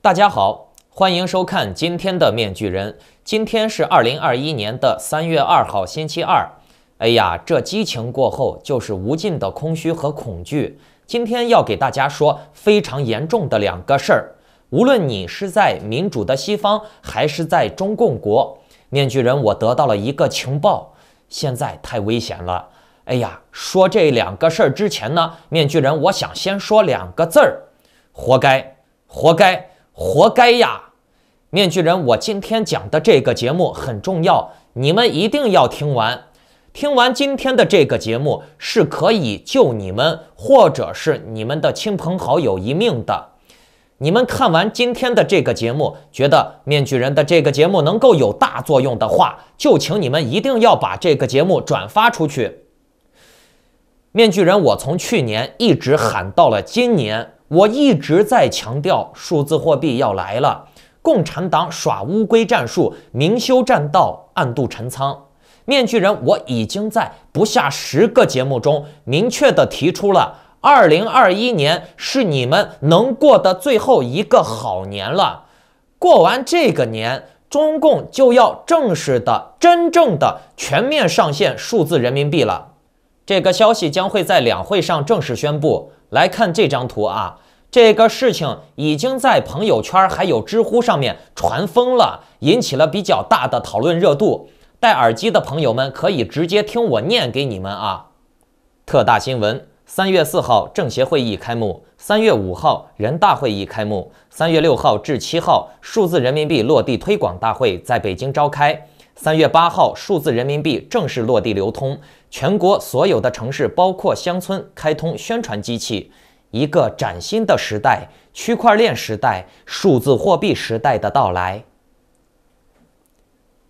大家好，欢迎收看今天的面具人。今天是2021年的3月2号，星期二。哎呀，这激情过后就是无尽的空虚和恐惧。今天要给大家说非常严重的两个事儿。无论你是在民主的西方，还是在中共国，面具人我得到了一个情报，现在太危险了。哎呀，说这两个事儿之前呢，面具人我想先说两个字儿：活该，活该，活该呀！面具人，我今天讲的这个节目很重要，你们一定要听完。听完今天的这个节目是可以救你们或者是你们的亲朋好友一命的。你们看完今天的这个节目，觉得面具人的这个节目能够有大作用的话，就请你们一定要把这个节目转发出去。面具人，我从去年一直喊到了今年，我一直在强调数字货币要来了。共产党耍乌龟战术，明修栈道，暗度陈仓。面具人，我已经在不下10个节目中明确地提出了2021年是你们能过的最后一个好年了。过完这个年，中共就要正式的、真正的全面上线数字人民币了。这个消息将会在两会上正式宣布。来看这张图啊，这个事情已经在朋友圈还有知乎上面传疯了，引起了比较大的讨论热度。戴耳机的朋友们可以直接听我念给你们啊。特大新闻：3月4号政协会议开幕，3月5号人大会议开幕，3月6号至7号数字人民币落地推广大会在北京召开，3月8号数字人民币正式落地流通，全国所有的城市包括乡村开通宣传机器。一个崭新的时代，区块链时代，数字货币时代的到来。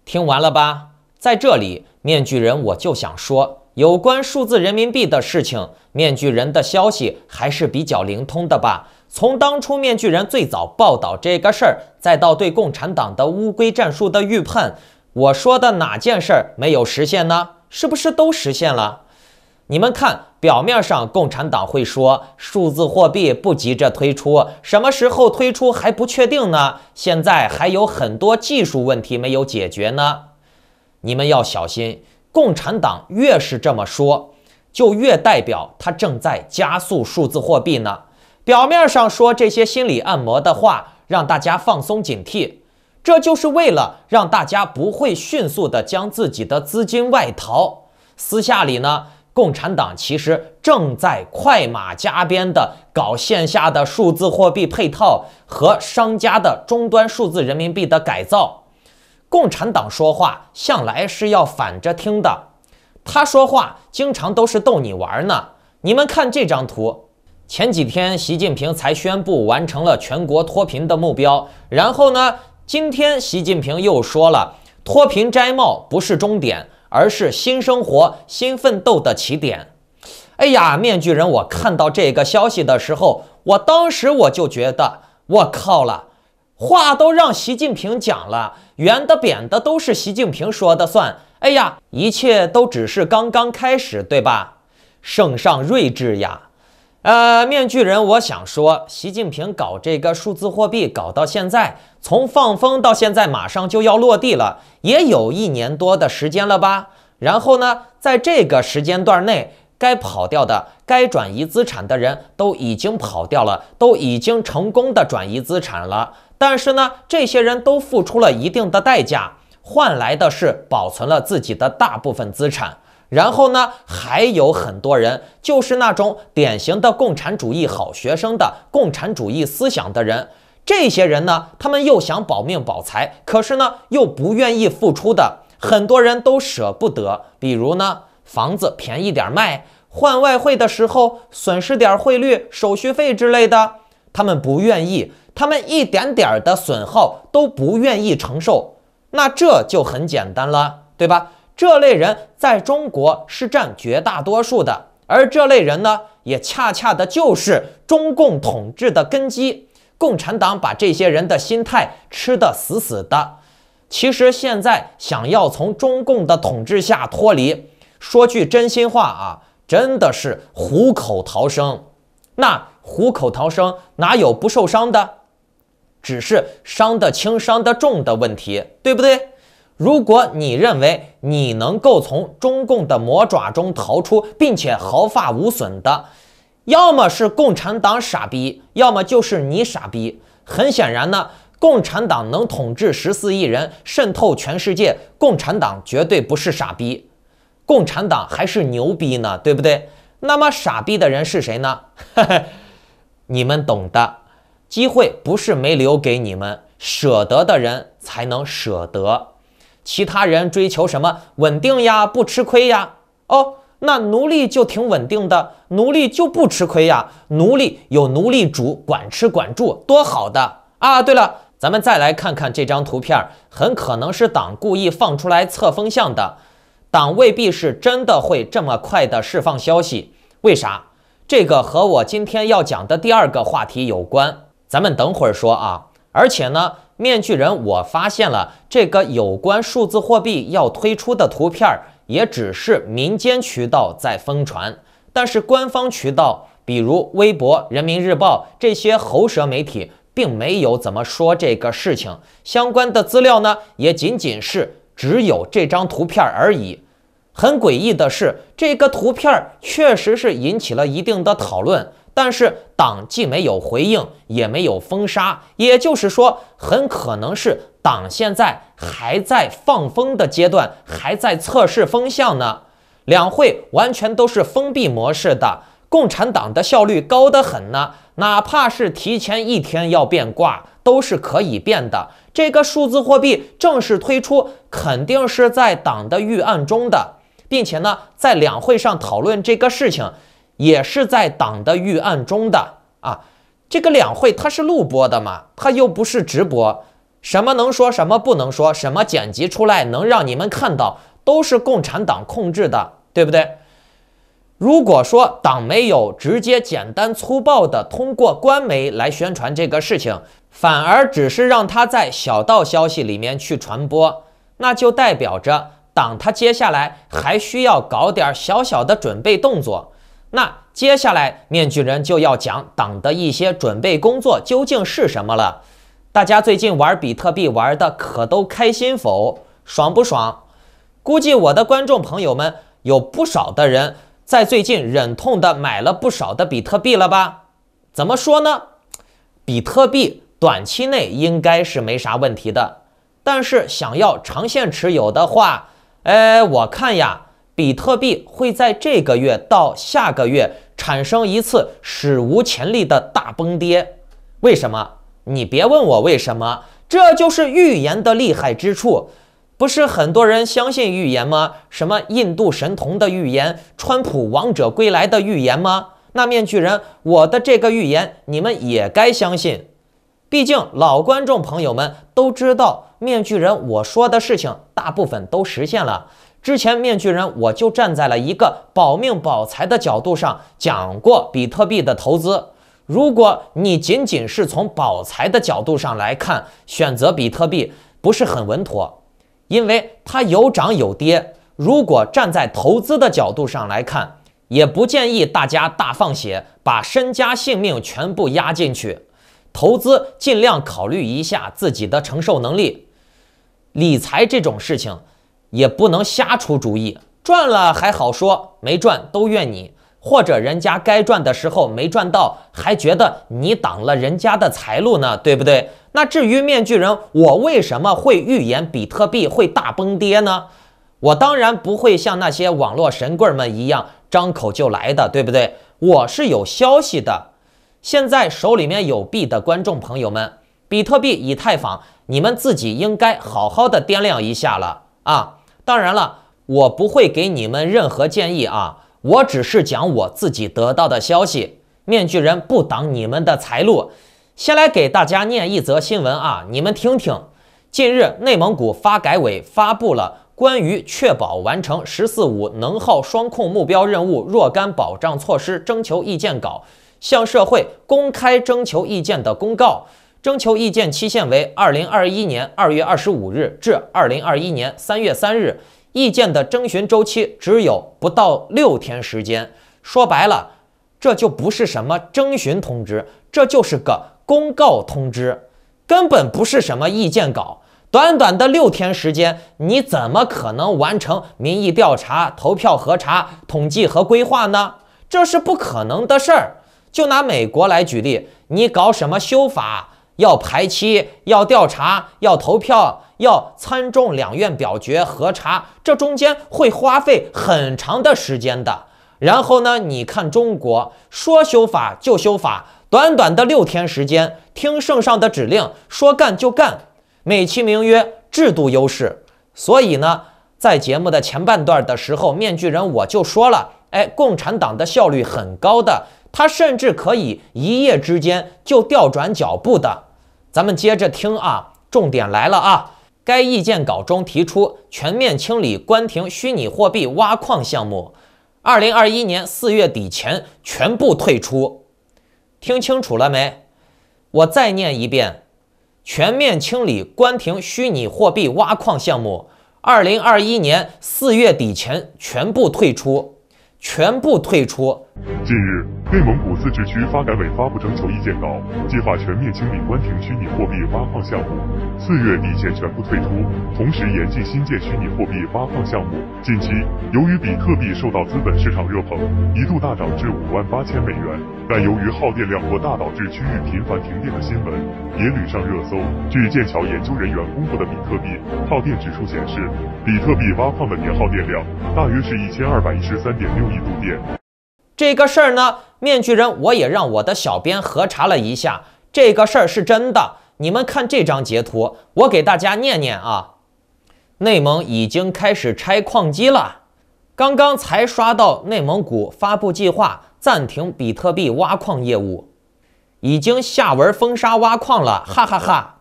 听完了吧？在这里，面具人我就想说，有关数字人民币的事情，面具人的消息还是比较灵通的吧。从当初面具人最早报道这个事儿，再到对共产党的乌龟战术的预判，我说的哪件事儿没有实现呢？是不是都实现了？你们看，表面上共产党会说数字货币不急着推出，什么时候推出还不确定呢，现在还有很多技术问题没有解决呢。你们要小心，共产党越是这么说，就越代表他正在加速数字货币呢。表面上说这些心理按摩的话，让大家放松警惕，这就是为了让大家不会迅速的将自己的资金外逃。私下里呢，共产党其实正在快马加鞭的搞线下的数字货币配套和商家的终端数字人民币的改造。共产党说话向来是要反着听的，他说话经常都是逗你玩呢。你们看这张图，前几天习近平才宣布完成了全国脱贫的目标，然后呢，今天习近平又说了，脱贫摘帽不是终点，而是新生活、新奋斗的起点。哎呀，面具人，我看到这个消息的时候，当时我就觉得，我靠了，话都让习近平讲了，圆的扁的都是习近平说的算。哎呀，一切都只是刚刚开始，对吧？圣上睿智呀！面具人，我想说，习近平搞这个数字货币搞到现在，从放风到现在马上就要落地了，也有1年多的时间了吧？然后呢，在这个时间段内，该跑掉的、该转移资产的人都已经跑掉了，都已经成功的转移资产了。但是呢，这些人都付出了一定的代价，换来的是保存了自己的大部分资产。然后呢，还有很多人就是那种典型的共产主义好学生的共产主义思想的人。这些人呢，他们又想保命保财，可是呢，又不愿意付出的。很多人都舍不得，比如呢，房子便宜点卖，换外汇的时候损失点汇率、手续费之类的，他们不愿意，他们一点点的损耗都不愿意承受。那这就很简单了，对吧？这类人在中国是占绝大多数的，而这类人呢，也恰恰的就是中共统治的根基。共产党把这些人的心态吃得死死的。其实现在想要从中共的统治下脱离，说句真心话啊，真的是虎口逃生。那虎口逃生哪有不受伤的？只是伤得轻伤得重的问题，对不对？如果你认为你能够从中共的魔爪中逃出，并且毫发无损的，要么是共产党傻逼，要么就是你傻逼。很显然呢，共产党能统治14亿人，渗透全世界，共产党绝对不是傻逼，共产党还是牛逼呢，对不对？那么傻逼的人是谁呢？你们懂的。机会不是没留给你们，舍得的人才能舍得。其他人追求什么稳定呀，不吃亏呀？哦，那奴隶就挺稳定的，奴隶就不吃亏呀。奴隶有奴隶主管吃管住，多好的啊！对了，咱们再来看看这张图片，很可能是党故意放出来测风向的。党未必是真的会这么快的释放消息，为啥？这个和我今天要讲的第二个话题有关。咱们等会儿说啊，而且呢，面具人我发现了这个有关数字货币要推出的图片，也只是民间渠道在疯传，但是官方渠道，比如微博、人民日报这些喉舌媒体，并没有怎么说这个事情。相关的资料呢，也仅仅是只有这张图片而已。很诡异的是，这个图片确实是引起了一定的讨论。但是党既没有回应，也没有封杀，也就是说，很可能是党现在还在放风的阶段，还在测试风向呢。两会完全都是封闭模式的，共产党的效率高得很呢，哪怕是提前1天要变卦，都是可以变的。这个数字货币正式推出，肯定是在党的预案中的，并且呢，在两会上讨论这个事情，也是在党的预案中的啊。这个两会它是录播的嘛，它又不是直播，什么能说什么不能说，什么剪辑出来能让你们看到，都是共产党控制的，对不对？如果说党没有直接简单粗暴的通过官媒来宣传这个事情，反而只是让它在小道消息里面去传播，那就代表着党它接下来还需要搞点小小的准备动作。那接下来面具人就要讲党的一些准备工作究竟是什么了。大家最近玩比特币玩的可都开心否？爽不爽？估计我的观众朋友们有不少的人在最近忍痛的买了不少的比特币了吧？怎么说呢？比特币短期内应该是没啥问题的，但是想要长线持有的话，我看呀，比特币会在这个月到下个月产生一次史无前例的大崩跌。为什么？你别问我为什么，这就是预言的厉害之处。不是很多人相信预言吗？什么印度神童的预言，川普王者归来的预言吗？那面具人，我的这个预言你们也该相信。毕竟老观众朋友们都知道，面具人我说的事情大部分都实现了。之前面具人我就站在了一个保命保财的角度上讲过比特币的投资。如果你仅仅是从保财的角度上来看，选择比特币不是很稳妥，因为它有涨有跌。如果站在投资的角度上来看，也不建议大家大放血，把身家性命全部压进去。投资尽量考虑一下自己的承受能力。理财这种事情也不能瞎出主意，赚了还好说，没赚都怨你，或者人家该赚的时候没赚到，还觉得你挡了人家的财路呢，对不对？那至于面具人，我为什么会预言比特币会大崩跌呢？我当然不会像那些网络神棍们一样张口就来的，对不对？我是有消息的。现在手里面有币的观众朋友们，比特币、以太坊，你们自己应该好好的掂量一下了啊！当然了，我不会给你们任何建议啊，我只是讲我自己得到的消息。面具人不挡你们的财路。先来给大家念一则新闻啊，你们听听。近日，内蒙古发改委发布了关于确保完成“14·5”能耗双控目标任务若干保障措施征求意见稿，向社会公开征求意见的公告。征求意见期限为2021年2月25日至2021年3月3日，意见的征询周期只有不到6天时间。说白了，这就不是什么征询通知，这就是个公告通知。根本不是什么意见稿。短短的6天时间，你怎么可能完成民意调查、投票核查、统计和规划呢？这是不可能的事儿。就拿美国来举例，你搞什么修法，要排期，要调查，要投票，要参众两院表决核查，这中间会花费很长的时间的。然后呢，你看中国说修法就修法，短短的6天时间，听圣上的指令，说干就干，美其名曰制度优势。所以呢，在节目的前半段的时候，面具人我就说了，共产党的效率很高的，他甚至可以一夜之间就调转脚步的。咱们接着听啊，重点来了啊！该意见稿中提出全面清理关停虚拟货币挖矿项目，2021年4月底前全部退出。听清楚了没？我再念一遍：全面清理关停虚拟货币挖矿项目，2021年4月底前全部退出，全部退出。近日，内蒙古自治区发改委发布征求意见稿，计划全面清理关停虚拟货币挖矿项目，4月底前全部退出，同时严禁新建虚拟货币挖矿项目。近期，由于比特币受到资本市场热捧，一度大涨至58000美元，但由于耗电量或大导致区域频繁停电的新闻也屡上热搜。据剑桥研究人员公布的比特币耗电指数显示，比特币挖矿的年耗电量大约是1213.6亿度电。这个事儿呢，面具人我也让我的小编核查了一下，这个事儿是真的。你们看这张截图，我给大家念念啊。内蒙已经开始拆矿机了，刚刚才刷到内蒙古发布计划暂停比特币挖矿业务，已经下文封杀挖矿了，哈哈哈。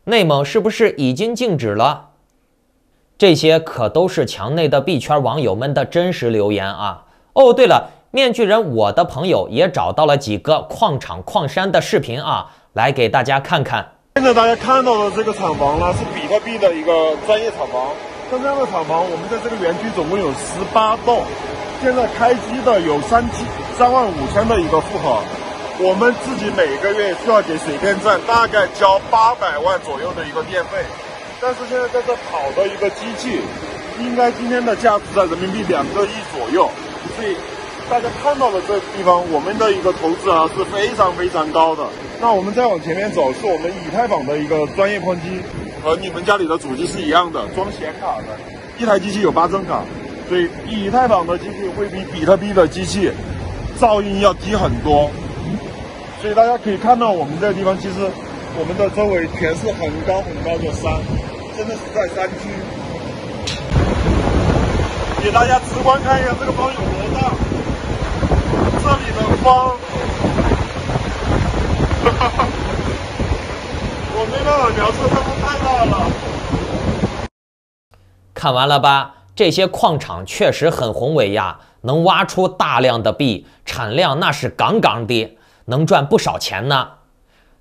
内蒙是不是已经禁止了？这些可都是墙内的币圈网友们的真实留言啊。哦，对了，面具人我的朋友也找到了几个矿场矿山的视频啊，来给大家看看。现在大家看到的这个厂房呢，是比特币的一个专业厂房。像这样的厂房，我们在这个园区总共有18栋，现在开机的有35000的一个负荷。我们自己每个月需要给水电站大概交800万左右的一个电费，但是现在在这跑的一个机器，应该今天的价值在人民币2个亿左右，所以大家看到的这个地方，我们的一个投资是非常非常高的。那我们再往前面走，是我们以太坊的一个专业矿机，和你们家里的主机是一样的，装显卡的，一台机器有8张卡，所以以太坊的机器会比比特币的机器噪音要低很多。所以大家可以看到，我们这个地方其实我们的周围全是很高很高的山，真的是在山区。给大家直观看一下这个方有多大，这里的方，我没办法描述，它们太大了。看完了吧？这些矿场确实很宏伟呀，能挖出大量的币，产量那是杠杠的，能赚不少钱呢。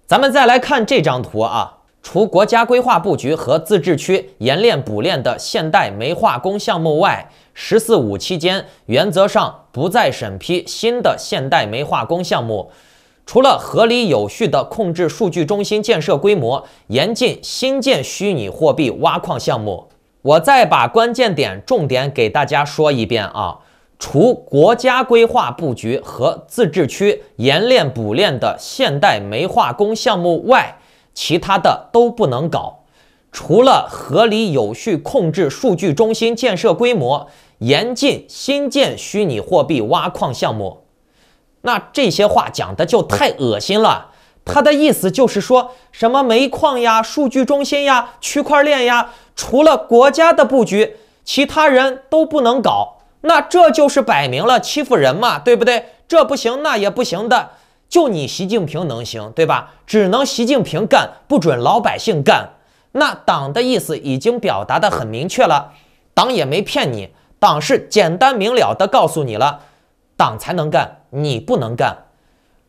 咱们再来看这张图啊，除国家规划布局和自治区冶炼补炼的现代煤化工项目外，“14五”期间原则上不再审批新的现代煤化工项目。除了合理有序地控制数据中心建设规模，严禁新建虚拟货币挖矿项目。我再把关键点重点给大家说一遍啊。除国家规划布局和自治区冶炼补炼的现代煤化工项目外，其他的都不能搞。除了合理有序控制数据中心建设规模，严禁新建虚拟货币挖矿项目。那这些话讲的就太恶心了。他的意思就是说什么煤矿呀、数据中心呀、区块链呀，除了国家的布局，其他人都不能搞。那这就是摆明了欺负人嘛，对不对？这不行那也不行的，就你习近平能行，对吧？只能习近平干，不准老百姓干。那党的意思已经表达得很明确了，党也没骗你，党是简单明了的告诉你了，党才能干，你不能干。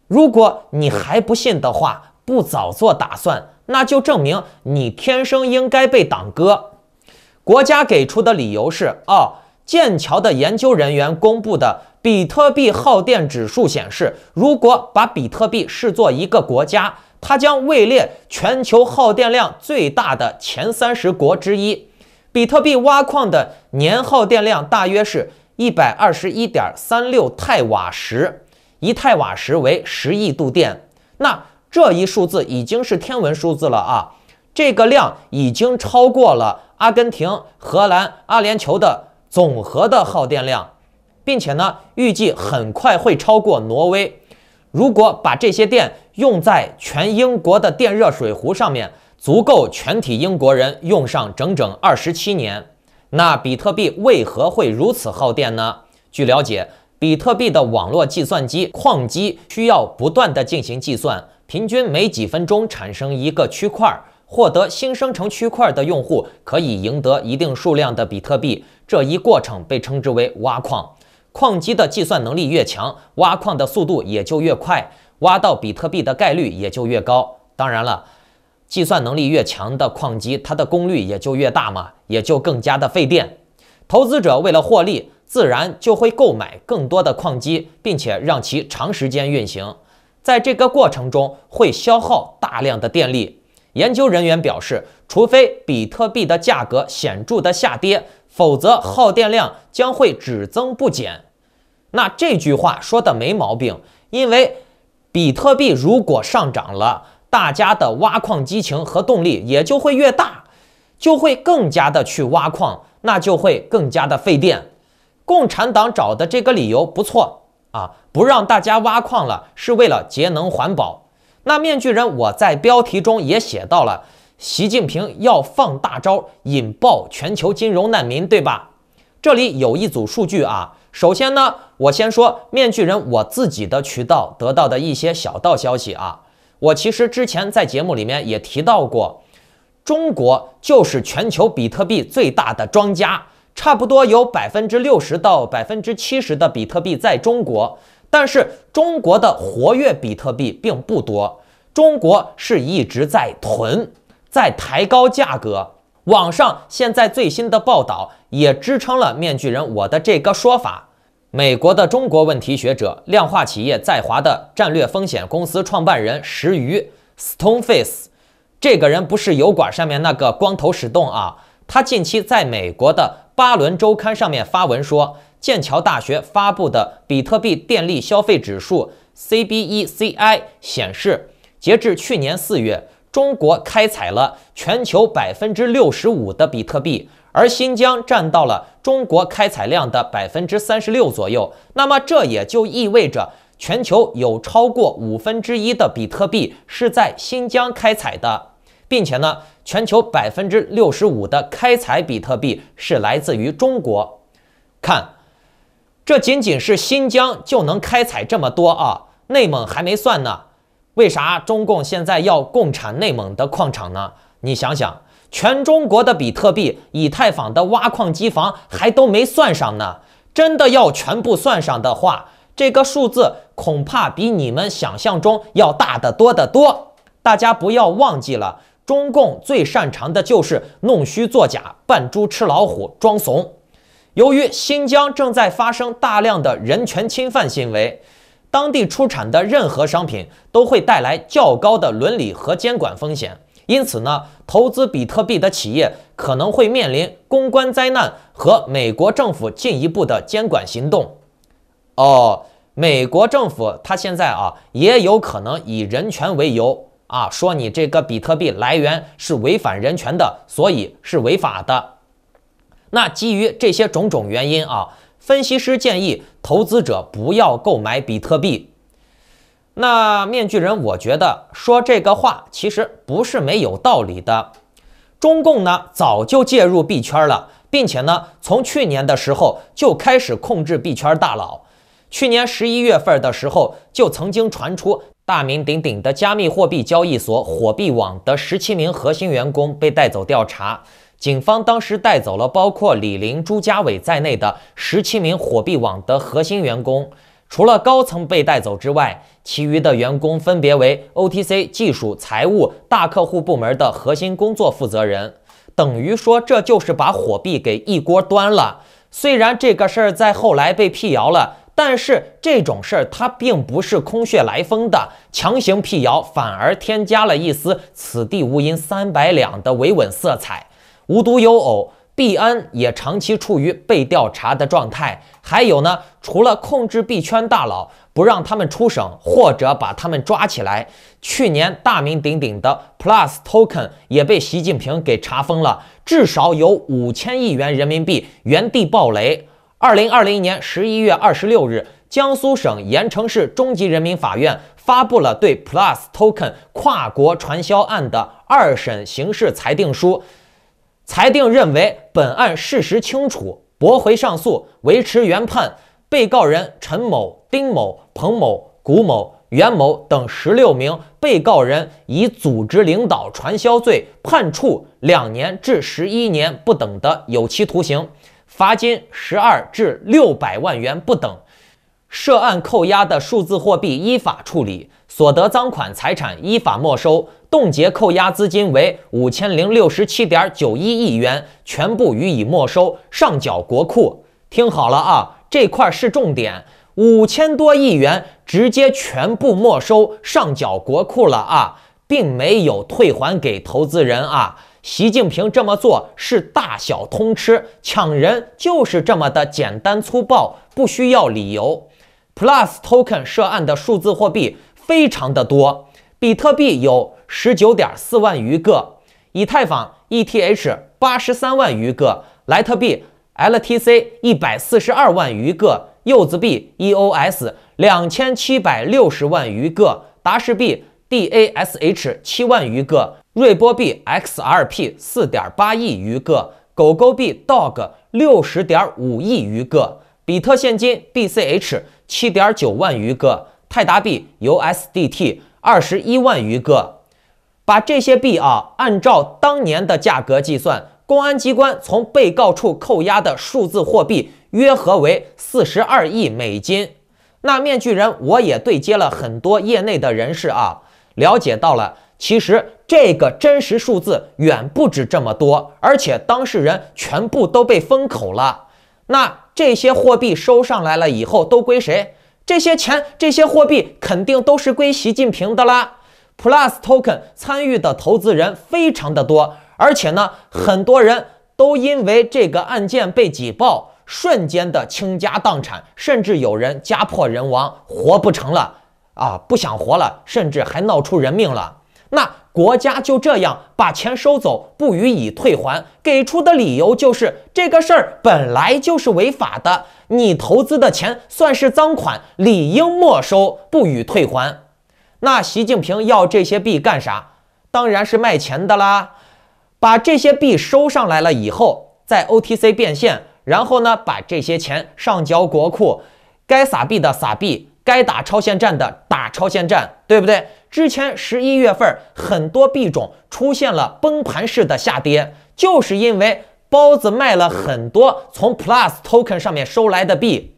如果你还不信的话，不早做打算，那就证明你天生应该被党割。国家给出的理由是，剑桥的研究人员公布的比特币耗电指数显示，如果把比特币视作一个国家，它将位列全球耗电量最大的前30国之一。比特币挖矿的年耗电量大约是121.36太瓦时，1太瓦时为10亿度电。那这一数字已经是天文数字了啊！这个量已经超过了阿根廷、荷兰、阿联酋的总和的耗电量，并且呢，预计很快会超过挪威。如果把这些电用在全英国的电热水壶上面，足够全体英国人用上整整27年。那比特币为何会如此耗电呢？据了解，比特币的网络计算机矿机需要不断的进行计算，平均每几分钟产生一个区块。获得新生成区块的用户可以赢得一定数量的比特币，这一过程被称之为挖矿。矿机的计算能力越强，挖矿的速度也就越快，挖到比特币的概率也就越高。当然了，计算能力越强的矿机，它的功率也就越大嘛，也就更加的费电。投资者为了获利，自然就会购买更多的矿机，并且让其长时间运行。在这个过程中会消耗大量的电力。研究人员表示，除非比特币的价格显著的下跌，否则耗电量将会只增不减。那这句话说的没毛病，因为比特币如果上涨了，大家的挖矿激情和动力也就会越大，就会更加的去挖矿，那就会更加的费电。共产党找的这个理由不错啊，不让大家挖矿了，是为了节能环保。那面具人我在标题中也写到了，习近平要放大招引爆全球金融难民，对吧？这里有一组数据啊。首先呢，我先说面具人我自己的渠道得到的一些小道消息啊。我其实之前在节目里面也提到过，中国就是全球比特币最大的庄家，差不多有60%到70%的比特币在中国。但是中国的活跃比特币并不多，中国是一直在囤，在抬高价格。网上现在最新的报道也支撑了面具人我的这个说法。美国的中国问题学者、量化企业在华的战略风险公司创办人石瑜 Stoneface， 这个人不是油管上面那个光头史洞啊，他近期在美国的巴伦周刊上面发文说，剑桥大学发布的比特币电力消费指数 CBECI 显示，截至去年4月，中国开采了全球65%的比特币，而新疆占到了中国开采量的36%左右。那么这也就意味着全球有超过1/5的比特币是在新疆开采的，并且呢，全球65%的开采比特币是来自于中国。看，这仅仅是新疆就能开采这么多啊，内蒙还没算呢。为啥中共现在要共产内蒙的矿场呢？你想想，全中国的比特币、以太坊的挖矿机房还都没算上呢。真的要全部算上的话，这个数字恐怕比你们想象中要大得多得多。大家不要忘记了，中共最擅长的就是弄虚作假、扮猪吃老虎、装怂。由于新疆正在发生大量的人权侵犯行为，当地出产的任何商品都会带来较高的伦理和监管风险。因此呢，投资比特币的企业可能会面临公关灾难和美国政府进一步的监管行动。美国政府它现在也有可能以人权为由说你这个比特币来源是违反人权的，所以是违法的。那基于这些种种原因分析师建议投资者不要购买比特币。那面具人我觉得说这个话其实不是没有道理的。中共呢早就介入币圈了，并且呢从去年的时候就开始控制币圈大佬。去年11月份的时候就曾经传出大名鼎鼎的加密货币交易所火币网的17名核心员工被带走调查。警方当时带走了包括李林、朱家伟在内的17名火币网的核心员工。除了高层被带走之外，其余的员工分别为 OTC 技术、财务、大客户部门的核心工作负责人。等于说这就是把火币给一锅端了。虽然这个事儿在后来被辟谣了，但是这种事儿它并不是空穴来风的，强行辟谣反而添加了一丝此地无银300两的维稳色彩。无独有偶，币安也长期处于被调查的状态。还有呢，除了控制币圈大佬，不让他们出省或者把他们抓起来，去年大名鼎鼎的 Plus Token 也被习近平给查封了，至少有5000亿元人民币原地暴雷。2020年11月26日，江苏省盐城市中级人民法院发布了对 Plus Token 跨国传销案的2审刑事裁定书，裁定认为本案事实清楚，驳回上诉，维持原判。被告人陈某、丁某、彭某、古某、袁某等16名被告人以组织领导传销罪判处2年至11年不等的有期徒刑，罚金12至600万元不等。涉案扣押的数字货币依法处理，所得赃款财产依法没收，冻结扣押资金为5067.91亿元，全部予以没收，上缴国库。听好了啊，这块是重点，5000多亿元直接全部没收，上缴国库了啊，并没有退还给投资人啊。习近平这么做是大小通吃，抢人就是这么的简单粗暴，不需要理由。Plus Token 涉案的数字货币非常的多，比特币有19.4万余个，以太坊 ETH 83万余个，莱特币 LTC 142万余个，柚子币 EOS 2760万余个，达氏币 DASH 7万余个，瑞波币 XRP 4.8亿余个，狗狗币 DOG 60.5亿余个，比特现金 BCH 7.9万余个，泰达币 USDT 21万余个。把这些币按照当年的价格计算，公安机关从被告处扣押的数字货币约合为42亿美金。那面具人我也对接了很多业内的人士了解到了，其实这个真实数字远不止这么多，而且当事人全部都被封口了。那这些货币收上来了以后都归谁？这些钱、这些货币肯定都是归习近平的啦。Plus Token 参与的投资人非常的多，而且呢，很多人都因为这个案件被挤爆，瞬间的倾家荡产，甚至有人家破人亡，活不成了不想活了，甚至还闹出人命了。那国家就这样把钱收走，不予以退还，给出的理由就是这个事儿本来就是违法的，你投资的钱算是赃款，理应没收，不予退还。那习近平要这些币干啥？当然是卖钱的啦。把这些币收上来了以后，在 OTC 变现，然后呢，把这些钱上交国库，该撒币的撒币，该打超限战的打超限战，对不对？之前11月份很多币种出现了崩盘式的下跌，就是因为包子卖了很多从 Plus Token 上面收来的币。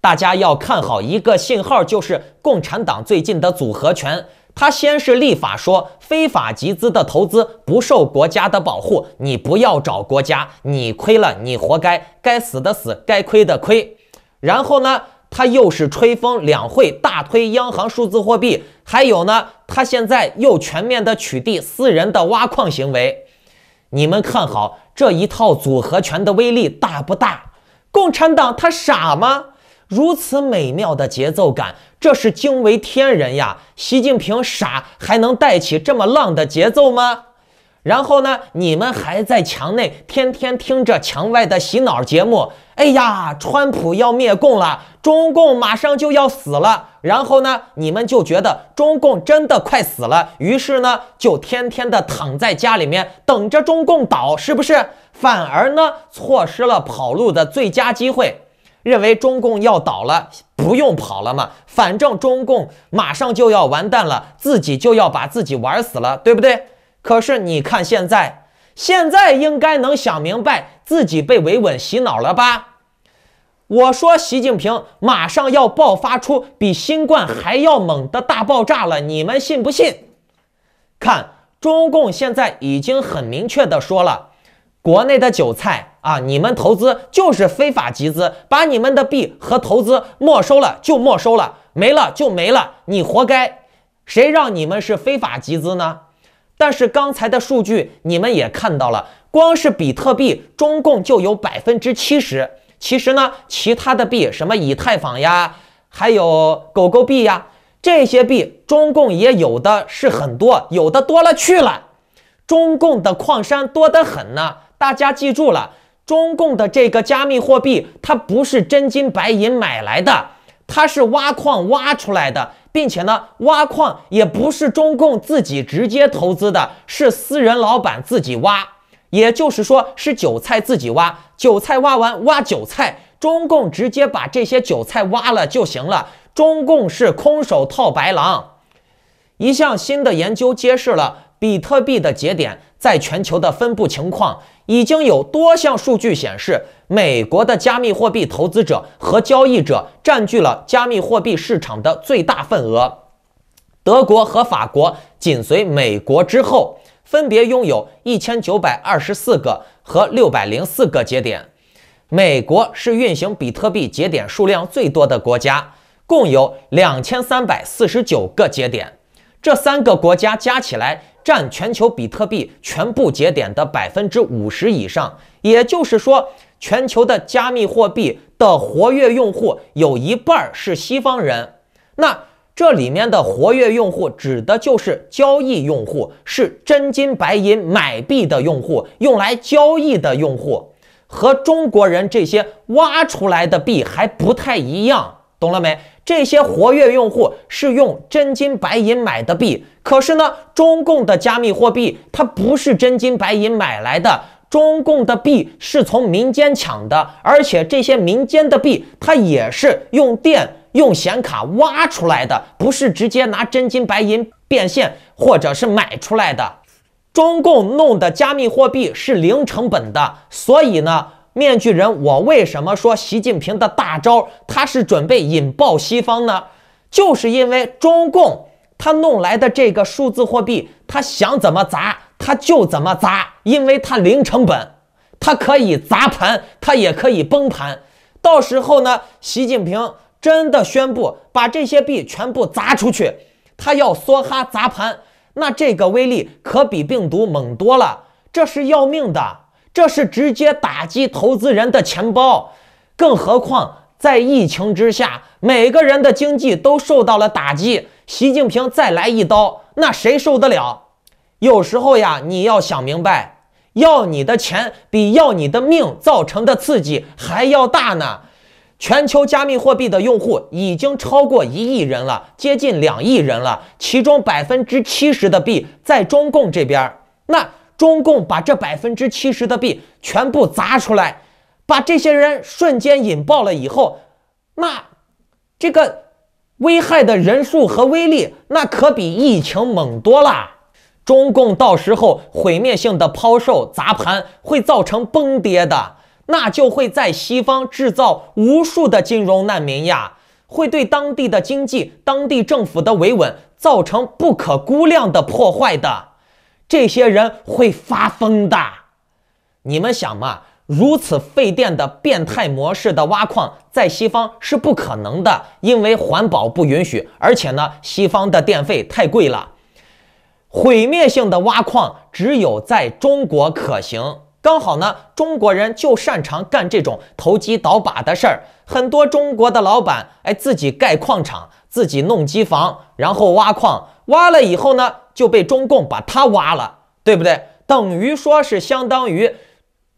大家要看好一个信号，就是共产党最近的组合拳。他先是立法说非法集资的投资不受国家的保护，你不要找国家，你亏了你活该，该死的死，该亏的亏。然后呢，他又是吹风两会大推央行数字货币，还有呢，他现在又全面的取缔私人的挖矿行为。你们看好这一套组合拳的威力大不大？共产党他傻吗？如此美妙的节奏感，这是惊为天人呀！习近平傻还能带起这么浪的节奏吗？然后呢，你们还在墙内天天听着墙外的洗脑节目，哎呀，川普要灭共了，中共马上就要死了。然后呢，你们就觉得中共真的快死了，于是呢，就天天的躺在家里面等着中共倒，是不是？反而呢，错失了跑路的最佳机会。认为中共要倒了，不用跑了嘛，反正中共马上就要完蛋了，自己就要把自己玩死了，对不对？可是你看现在应该能想明白自己被维稳洗脑了吧？我说习近平马上要爆发出比新冠还要猛的大爆炸了，你们信不信？看，中共现在已经很明确的说了，国内的韭菜啊，你们投资就是非法集资，把你们的币和投资没收了就没收了，没了就没了，你活该。谁让你们是非法集资呢？但是刚才的数据你们也看到了，光是比特币，中共就有70%。其实呢，其他的币，什么以太坊呀，还有狗狗币呀，这些币中共也有的是很多，有的多了去了。中共的矿山多得很呢。大家记住了，中共的这个加密货币，它不是真金白银买来的，它是挖矿挖出来的，并且呢，挖矿也不是中共自己直接投资的，是私人老板自己挖，也就是说是韭菜自己挖，韭菜挖完挖韭菜，中共直接把这些韭菜挖了就行了，中共是空手套白狼。一项新的研究揭示了比特币的节点在全球的分布情况，已经有多项数据显示，美国的加密货币投资者和交易者占据了加密货币市场的最大份额。德国和法国紧随美国之后，分别拥有1924个和604个节点。美国是运行比特币节点数量最多的国家，共有2349个节点。这3个国家加起来占全球比特币全部节点的50%以上，也就是说，全球的加密货币的活跃用户有一半是西方人。那这里面的活跃用户指的就是交易用户，是真金白银买币的用户，用来交易的用户，和中国人这些挖出来的币还不太一样，懂了没？这些活跃用户是用真金白银买的币，可是呢，中共的加密货币它不是真金白银买来的，中共的币是从民间抢的，而且这些民间的币它也是用电用显卡挖出来的，不是直接拿真金白银变现或者是买出来的。中共弄的加密货币是零成本的，所以呢，面具人，我为什么说习近平的大招他是准备引爆西方呢？就是因为中共他弄来的这个数字货币，他想怎么砸他就怎么砸，因为他零成本，他可以砸盘，他也可以崩盘。到时候呢，习近平真的宣布把这些币全部砸出去，他要梭哈砸盘，那这个威力可比病毒猛多了，这是要命的。这是直接打击投资人的钱包，更何况在疫情之下，每个人的经济都受到了打击，习近平再来一刀，那谁受得了？有时候呀，你要想明白，要你的钱比要你的命造成的刺激还要大呢。全球加密货币的用户已经超过1亿人了，接近2亿人了，其中70%的币在中共这边。那中共把这70%的币全部砸出来，把这些人瞬间引爆了以后，那这个危害的人数和威力，那可比疫情猛多了。中共到时候毁灭性的抛售砸盘会造成崩跌的，那就会在西方制造无数的金融难民呀，会对当地的经济、当地政府的维稳造成不可估量的破坏的。这些人会发疯的。你们想嘛，如此费电的变态模式的挖矿在西方是不可能的，因为环保不允许，而且呢，西方的电费太贵了。毁灭性的挖矿只有在中国可行，刚好呢，中国人就擅长干这种投机倒把的事儿。很多中国的老板自己盖矿场，自己弄机房，然后挖矿，挖了以后呢，就被中共把它挖了，对不对？等于说是相当于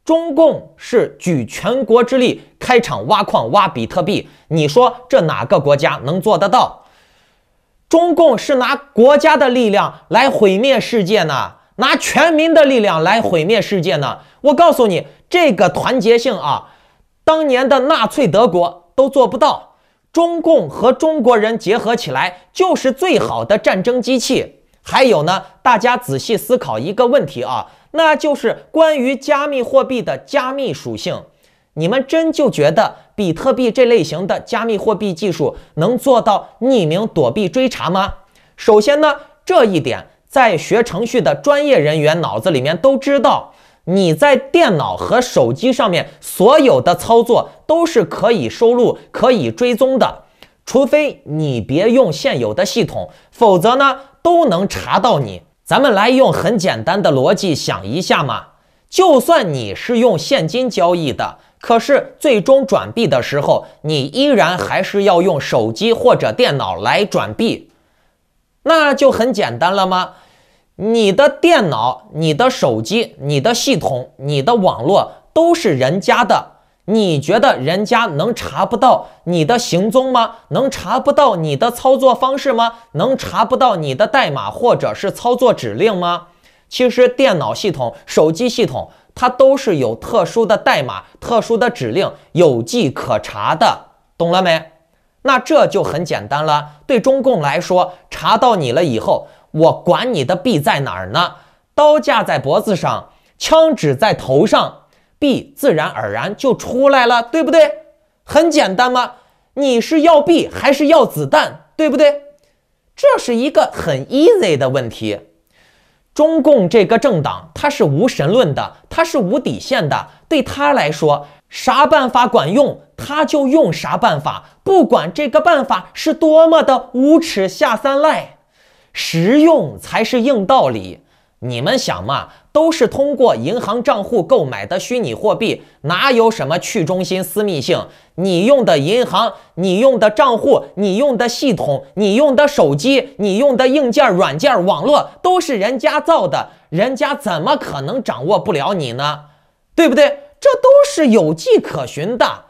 中共是举全国之力开场挖矿挖比特币，你说这哪个国家能做得到？中共是拿国家的力量来毁灭世界呢，拿全民的力量来毁灭世界呢。我告诉你，这个团结性啊，当年的纳粹德国都做不到。中共和中国人结合起来就是最好的战争机器。还有呢，大家仔细思考一个问题啊，那就是关于加密货币的加密属性。你们真就觉得比特币这类型的加密货币技术能做到匿名躲避追查吗？首先呢，这一点在学程序的专业人员脑子里面都知道。你在电脑和手机上面所有的操作都是可以收录、可以追踪的，除非你别用现有的系统，否则呢都能查到你。咱们来用很简单的逻辑想一下嘛，就算你是用现金交易的，可是最终转币的时候，你依然还是要用手机或者电脑来转币，那就很简单了吗？你的电脑、你的手机、你的系统、你的网络都是人家的，你觉得人家能查不到你的行踪吗？能查不到你的操作方式吗？能查不到你的代码或者是操作指令吗？其实电脑系统、手机系统它都是有特殊的代码、特殊的指令，有迹可查的，懂了没？那这就很简单了。对中共来说，查到你了以后，我管你的币在哪儿呢？刀架在脖子上，枪指在头上，币自然而然就出来了，对不对？很简单吗？你是要币还是要子弹，对不对？这是一个很 easy 的问题。中共这个政党，它是无神论的，它是无底线的，对他来说，啥办法管用，他就用啥办法，不管这个办法是多么的无耻下三滥，实用才是硬道理。你们想嘛，都是通过银行账户购买的虚拟货币，哪有什么去中心私密性？你用的银行，你用的账户，你用的系统，你用的手机，你用的硬件、软件、网络，都是人家造的，人家怎么可能掌握不了你呢？对不对？这都是有迹可循的。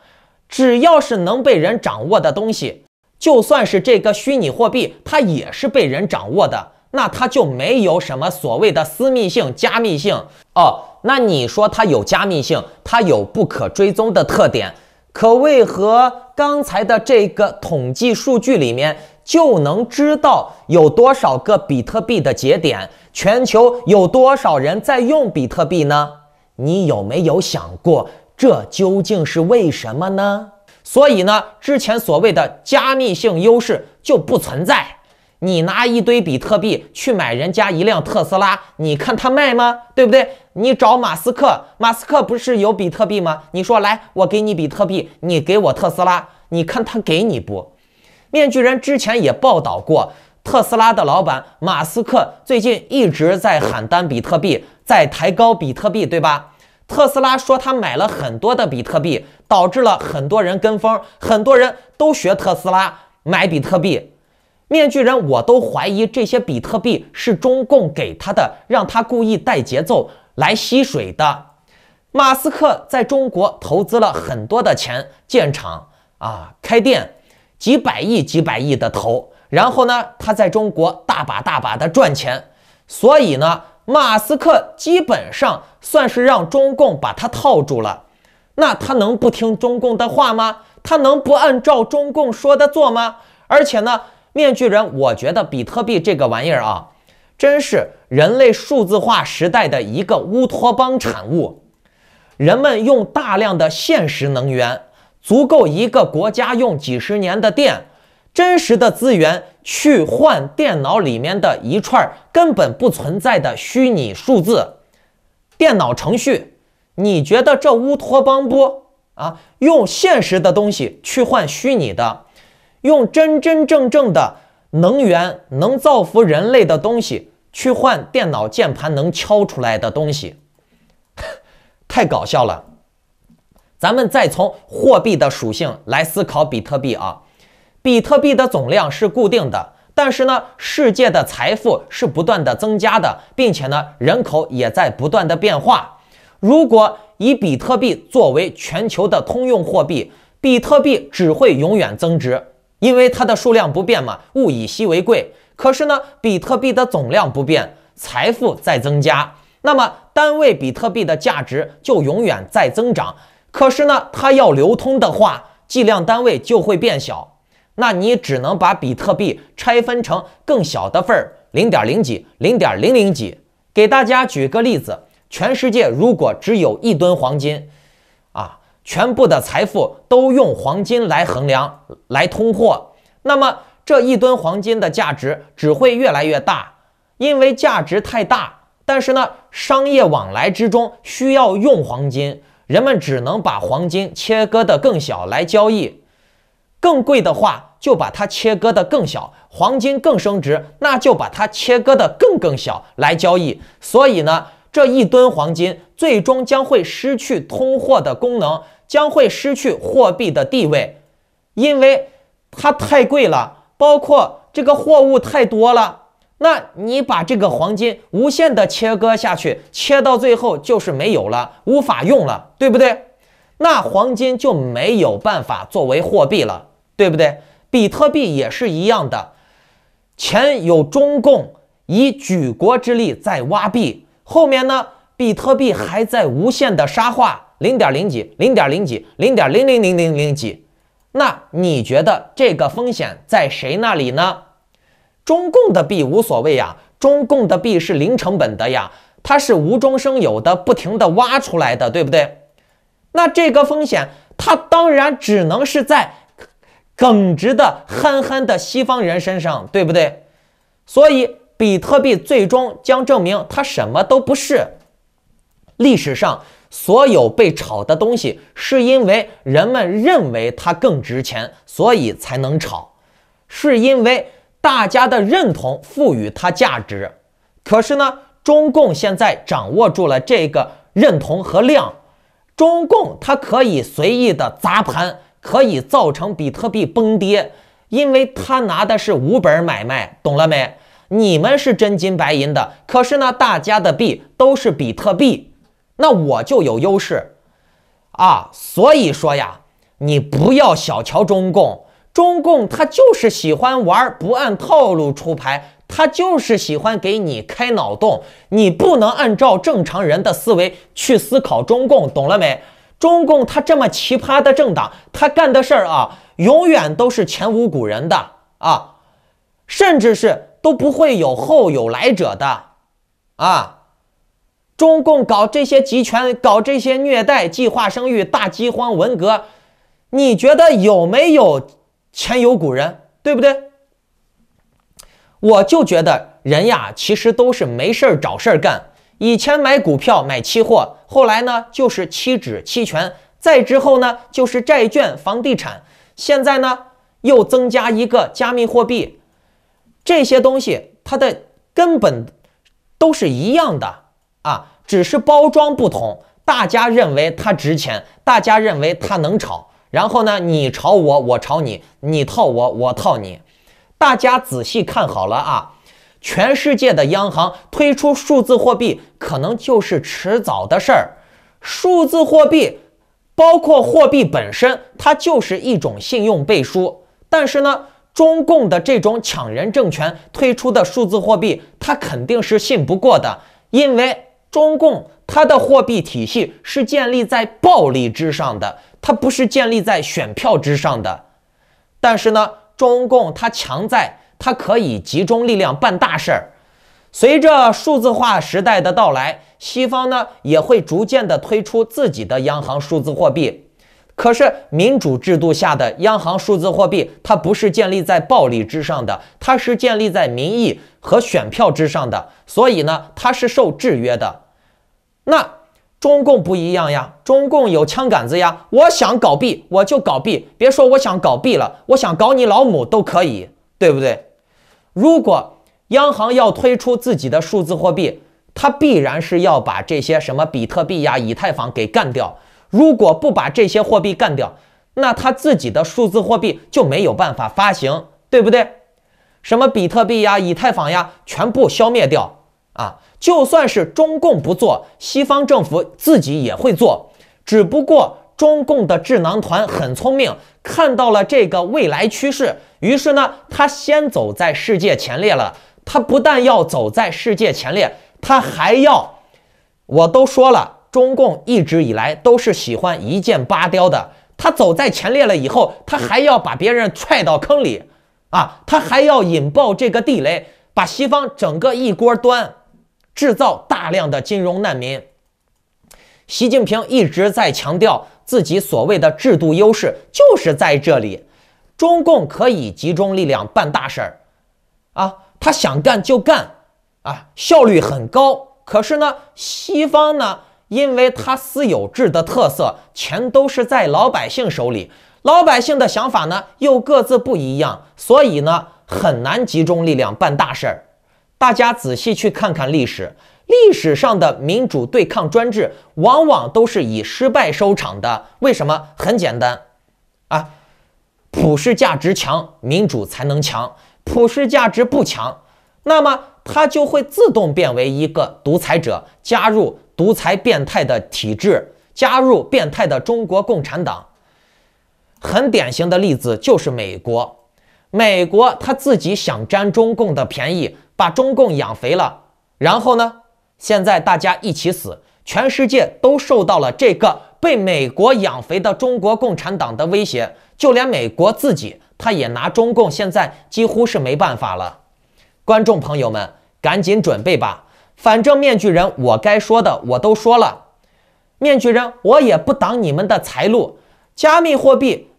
只要是能被人掌握的东西，就算是这个虚拟货币，它也是被人掌握的，那它就没有什么所谓的私密性、加密性哦。那你说它有加密性，它有不可追踪的特点，可为何刚才的这个统计数据里面就能知道有多少个比特币的节点，全球有多少人在用比特币呢？你有没有想过，这究竟是为什么呢？所以呢，之前所谓的加密性优势就不存在。你拿一堆比特币去买人家一辆特斯拉，你看他卖吗？对不对？你找马斯克，马斯克不是有比特币吗？你说来，我给你比特币，你给我特斯拉，你看他给你不？面具人之前也报道过，特斯拉的老板马斯克最近一直在喊单比特币，在抬高比特币，对吧？特斯拉说他买了很多的比特币，导致了很多人跟风，很多人都学特斯拉买比特币。面具人我都怀疑这些比特币是中共给他的，让他故意带节奏来吸水的。马斯克在中国投资了很多的钱，建厂开店，几百亿的投，然后呢，他在中国大把的赚钱，所以呢，马斯克基本上算是让中共把他套住了。那他能不听中共的话吗？他能不按照中共说的做吗？而且呢，面具人，我觉得比特币这个玩意儿真是人类数字化时代的一个乌托邦产物。人们用大量的现实能源，足够一个国家用几十年的电，真实的资源去换电脑里面的一串根本不存在的虚拟数字。电脑程序，你觉得这乌托邦不？用现实的东西去换虚拟的。用真正的能源能造福人类的东西去换电脑键盘能敲出来的东西，太搞笑了。咱们再从货币的属性来思考比特币比特币的总量是固定的，但是呢，世界的财富是不断的增加的，并且呢，人口也在不断的变化。如果以比特币作为全球的通用货币，比特币只会永远增值。因为它的数量不变嘛，物以稀为贵。可是呢，比特币的总量不变，财富在增加，那么单位比特币的价值就永远在增长。可是呢，它要流通的话，计量单位就会变小。那你只能把比特币拆分成更小的份儿，0.0几、0.00几。给大家举个例子，全世界如果只有1吨黄金，全部的财富都用黄金来衡量、来通货，那么这1吨黄金的价值只会越来越大，因为价值太大。但是呢，商业往来之中需要用黄金，人们只能把黄金切割得更小来交易。更贵的话，就把它切割得更小；黄金更升值，那就把它切割得更小来交易。所以呢，这一吨黄金最终将会失去通货的功能，将会失去货币的地位，因为它太贵了，包括这个货物太多了。那你把这个黄金无限的切割下去，切到最后就是没有了，无法用了，对不对？那黄金就没有办法作为货币了，对不对？比特币也是一样的，前有中共以举国之力在挖币，后面呢，比特币还在无限的沙化，0.0几、0.0几、0.00000几。那你觉得这个风险在谁那里呢？中共的币无所谓呀，中共的币是零成本的呀，它是无中生有的，不停的挖出来的，对不对？那这个风险，它当然只能是在耿直的、憨憨的西方人身上，对不对？所以，比特币最终将证明它什么都不是。历史上所有被炒的东西，是因为人们认为它更值钱，所以才能炒，是因为大家的认同赋予它价值。可是呢，中共现在掌握住了这个认同和量，中共它可以随意的砸盘，可以造成比特币崩跌，因为它拿的是无本买卖，懂了没？你们是真金白银的，可是呢，大家的币都是比特币，那我就有优势啊。所以说呀，你不要小瞧中共，中共他就是喜欢玩不按套路出牌，他就是喜欢给你开脑洞，你不能按照正常人的思维去思考中共，懂了没？中共他这么奇葩的政党，他干的事儿啊，永远都是前无古人的啊，甚至是都不会有后有来者的啊。中共搞这些集权，搞这些虐待、计划生育、大饥荒、文革，你觉得有没有前有古人，对不对？我就觉得人呀，其实都是没事儿找事儿干。以前买股票、买期货，后来呢就是期指、期权，再之后呢就是债券、房地产，现在呢又增加一个加密货币。这些东西它的根本都是一样的啊，只是包装不同。大家认为它值钱，大家认为它能炒，然后呢你炒我，我炒你，你套我，我套你。大家仔细看好了啊，全世界的央行推出数字货币，可能就是迟早的事儿。数字货币包括货币本身，它就是一种信用背书。但是呢，中共的这种抢人政权推出的数字货币，它肯定是信不过的，因为中共它的货币体系是建立在暴力之上的，它不是建立在选票之上的。但是呢，中共它强在它可以集中力量办大事儿。随着数字化时代的到来，西方呢也会逐渐的推出自己的央行数字货币。可是民主制度下的央行数字货币，它不是建立在暴力之上的，它是建立在民意和选票之上的，所以呢，它是受制约的。那中共不一样呀，中共有枪杆子呀，我想搞币我就搞币，别说我想搞币了，我想搞你老母都可以，对不对？如果央行要推出自己的数字货币，它必然是要把这些什么比特币呀、以太坊给干掉。如果不把这些货币干掉，那它自己的数字货币就没有办法发行，对不对？什么比特币呀、以太坊呀，全部消灭掉啊！就算是中共不做，西方政府自己也会做，只不过中共的智囊团很聪明，看到了这个未来趋势，于是呢，他先走在世界前列了。他不但要走在世界前列，他还要，我都说了，中共一直以来都是喜欢一箭八雕的。他走在前列了以后，他还要把别人踹到坑里啊，他还要引爆这个地雷，把西方整个一锅端，制造大量的金融难民。习近平一直在强调自己所谓的制度优势，就是在这里，中共可以集中力量办大事儿啊，他想干就干啊，效率很高，可是呢，西方呢，因为它私有制的特色，钱都是在老百姓手里，老百姓的想法呢又各自不一样，所以呢很难集中力量办大事儿。大家仔细去看看历史，历史上的民主对抗专制往往都是以失败收场的。为什么？很简单啊，普世价值强，民主才能强；普世价值不强，那么它就会自动变为一个独裁者，加入独裁变态的体制，加入变态的中国共产党。很典型的例子就是美国，美国他自己想占中共的便宜，把中共养肥了，然后呢，现在大家一起死，全世界都受到了这个被美国养肥的中国共产党的威胁，就连美国自己他也拿中共现在几乎是没办法了。观众朋友们，赶紧准备吧，反正面具人我该说的我都说了，面具人我也不挡你们的财路。加密货币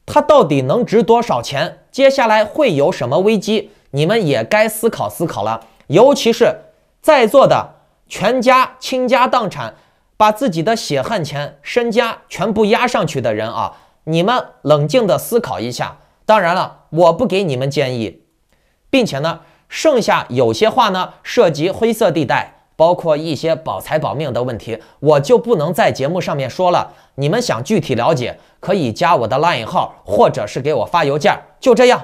它到底能值多少钱？接下来会有什么危机？你们也该思考思考了。尤其是在座的全家倾家荡产，把自己的血汗钱、身家全部押上去的人啊，你们冷静的思考一下。当然了，我不给你们建议，并且呢，剩下有些话呢涉及灰色地带，包括一些保财保命的问题，我就不能在节目上面说了。你们想具体了解，可以加我的 LINE 号，或者是给我发邮件。就这样。